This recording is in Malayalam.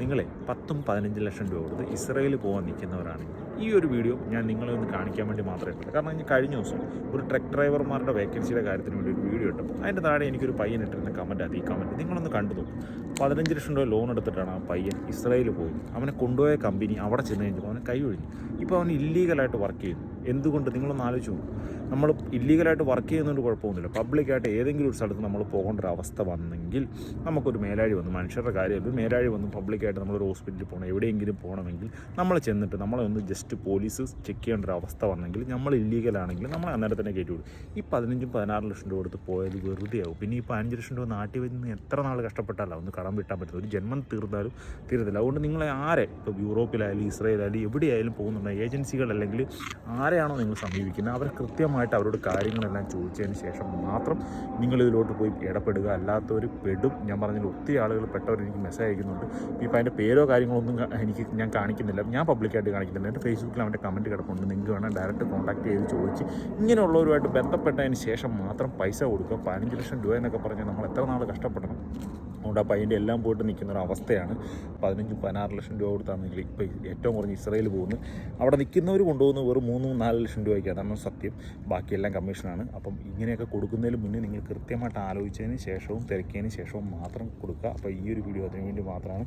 നിങ്ങളെ 10-15 ലക്ഷം രൂപ കൊടുത്ത് ഇസ്രയേൽ പോകാൻ നിൽക്കുന്നവരാണ്. ഈ ഒരു വീഡിയോ ഞാൻ നിങ്ങളെ ഒന്ന് കാണിക്കാൻ വേണ്ടി മാത്രമേ ഉള്ളൂ. കാരണം ഞാൻ കഴിഞ്ഞ ദിവസം ഒരു ട്രക്ക് ഡ്രൈവർമാരുടെ വേക്കൻസിയുടെ കാര്യത്തിന് വേണ്ടി ഒരു വീഡിയോ ഇട്ടു. അതിൻ്റെ താഴെ എനിക്കൊരു പയ്യൻ ഇട്ടിരുന്ന കമൻറ്റ് അത്. ഈ കമൻറ്റ് നിങ്ങളൊന്ന് കണ്ടു നോക്കും. 15 ലക്ഷം രൂപ ലോൺ എടുത്തിട്ടാണ് ആ പയ്യൻ ഇസ്രയേൽ പോയി. അവനെ കൊണ്ടുപോയ കമ്പനി അവിടെ ചെന്ന് കഴിഞ്ഞപ്പോൾ അവനെ കൈ ഒഴിഞ്ഞു. ഇപ്പോൾ അവൻ ഇല്ലീഗലായിട്ട് വർക്ക് ചെയ്യുന്നു. എന്തുകൊണ്ട്? നിങ്ങളൊന്ന് ആലോചിച്ചു പോകും. നമ്മൾ ഇല്ലീഗലായിട്ട് വർക്ക് ചെയ്യുന്നതുകൊണ്ട് കുഴപ്പമൊന്നുമില്ല. പബ്ലിക്കായിട്ട് ഏതെങ്കിലും ഒരു സ്ഥലത്ത് നമ്മൾ പോകേണ്ട ഒരു അവസ്ഥ വന്നെങ്കിൽ നമുക്കൊരു മേലാഴി വന്നു, മനുഷ്യരുടെ കാര്യമല്ല, മേലാഴി വന്നു പബ്ലിക്കായിട്ട് നമ്മളൊരു ഹോസ്പിറ്റലിൽ പോകണം, എവിടെയെങ്കിലും പോകണമെങ്കിൽ നമ്മൾ ചെന്നിട്ട് നമ്മളെ ഒന്ന് ജസ്റ്റ് പോലീസ് ചെക്ക് ചെയ്യേണ്ട ഒരു അവസ്ഥ വന്നെങ്കിൽ നമ്മൾ ഇല്ലീഗലാണെങ്കിൽ നമ്മൾ അന്നേരം തന്നെ കയറ്റി വിടും. ഈ 15-16 ലക്ഷം രൂപ കൊടുത്ത് പോയത് വെറുതെ ആവും. പിന്നെ ഇപ്പോൾ 5 ലക്ഷം രൂപ നാട്ടിൽ വരുന്ന എത്ര നാൾ കഷ്ടപ്പെട്ടാലോ ഒന്ന് കടം വിട്ടാൻ പറ്റില്ല. ഒരു ജന്മം തീർന്നാലും തീരത്തില്ല. അതുകൊണ്ട് നിങ്ങളെ ആരെ ഇപ്പോൾ യൂറോപ്പിലായാലും ഇസ്രയേലായാലും എവിടെയായാലും പോകുന്നുണ്ട് ഏജൻസികൾ അല്ലെങ്കിൽ ആരെയാണോ നിങ്ങൾ സമീപിക്കുന്നത് അവരെ കൃത്യമായിട്ട് അവരോട് കാര്യങ്ങളെല്ലാം ചോദിച്ചതിന് ശേഷം മാത്രം നിങ്ങളിതിലോട്ട് പോയി ഇടപെടുക. അല്ലാത്തവർ പെടും. ഞാൻ പറഞ്ഞതിൽ ഒത്തിരി ആളുകൾ പെട്ടവർ എനിക്ക് മെസ്സേജ് അയക്കുന്നുണ്ട്. ഇപ്പോൾ അതിൻ്റെ പേരോ കാര്യങ്ങളൊന്നും ഞാൻ കാണിക്കുന്നില്ല, ഞാൻ പബ്ലിക്കായിട്ട് കാണിക്കുന്നില്ല. എൻ്റെ ഫേസ്ബുക്കിൽ അവൻ്റെ കമൻറ്റ് കിടപ്പുണ്ട്. നിങ്ങൾക്ക് വേണം ഡയറക്റ്റ് കോൺടാക്ട് ചെയ്ത് ചോദിച്ച് ഇങ്ങനെയുള്ളവരുമായിട്ട് ബന്ധപ്പെട്ടതിന് ശേഷം മാത്രം പൈസ കൊടുക്കുക. 15 ലക്ഷം രൂപ എന്നൊക്കെ പറഞ്ഞാൽ നമ്മൾ എത്ര നാൾ കഷ്ടപ്പെടണം. അതുകൊണ്ട് ആ പയ്യൻ്റെ എല്ലാം പോയിട്ട് നിൽക്കുന്ന ഒരു അവസ്ഥയാണ്. 15-16 ലക്ഷം രൂപ കൊടുത്താണെങ്കിൽ ഇപ്പോൾ ഏറ്റവും കുറഞ്ഞ് ഇസ്രയേൽ പോകുന്നു. അവിടെ നിൽക്കുന്നവർ കൊണ്ടുപോകുന്ന വെറും 3-4 ലക്ഷം രൂപയ്ക്ക്. അതാണ് സത്യം. ബാക്കിയെല്ലാം കമ്മീഷനാണ്. അപ്പം ഇങ്ങനെയൊക്കെ കൊടുക്കുന്നതിന് മുന്നേ നിങ്ങൾ കൃത്യമായിട്ട് ആലോചിച്ചതിന് ശേഷവും തിരക്കിയതിന് ശേഷവും മാത്രം കൊടുക്കുക. അപ്പോൾ ഈ ഒരു വീഡിയോ അതിനു വേണ്ടി മാത്രമാണ്.